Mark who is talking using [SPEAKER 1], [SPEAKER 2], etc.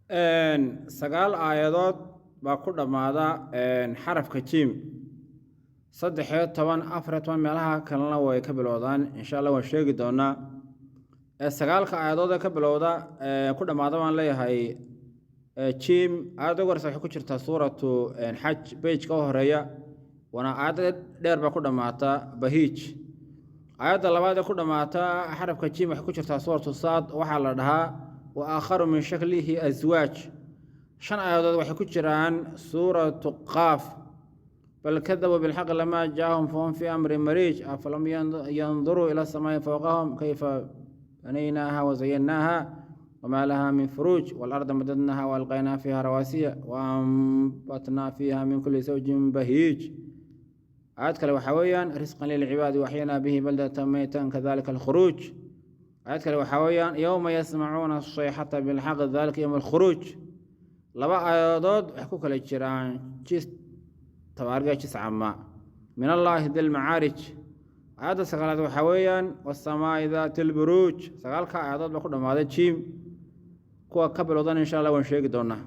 [SPEAKER 1] sagaal aayadood baa ku dhammaada xarafka jiim 13 14 meelaha kalena way ka bilowdaan insha Allah waan sheegi doonaa sagaalka aayadood ka bilowda ku dhamaada waan leeyahay jiim aad ugu warsax ku jirta suuratu xaj page ka horeeya wana aad dheer ba ku dhamaata bahiij aayada labaad ku dhamaata xarafka jiim waxay ku jirtaa suuratu saad waxa la dhahaa wa aakharu min shaklihi azwaaj shan aayadood waxay ku jiraan suuratu qaaf bal kadabu bil haqq lama jaahum fahum fi amri mariij afalam yanzuru ila samaa'i fawqahum kayfa بنيناها وزيناها وما لها من فروج والأرض مددناها وألقينا فيها رواسي وأنبتنا فيها من كل زوج بهيج آيات كلا وحويا رزقا للعباد وأحيينا به بلدة ميتا كذلك الخروج آيات كلا وحويا يوم يسمعون الصيحة بالحق ذلك يوم الخروج لبا آيات حكوك الجيران جيس توارجا جيس عما من الله ذي المعارج هذا سقالات وحويا والسماء ذات البروج سقالك آيات بكل ما هذا جيم كوا قبل وضن إن شاء الله ونشيك دونا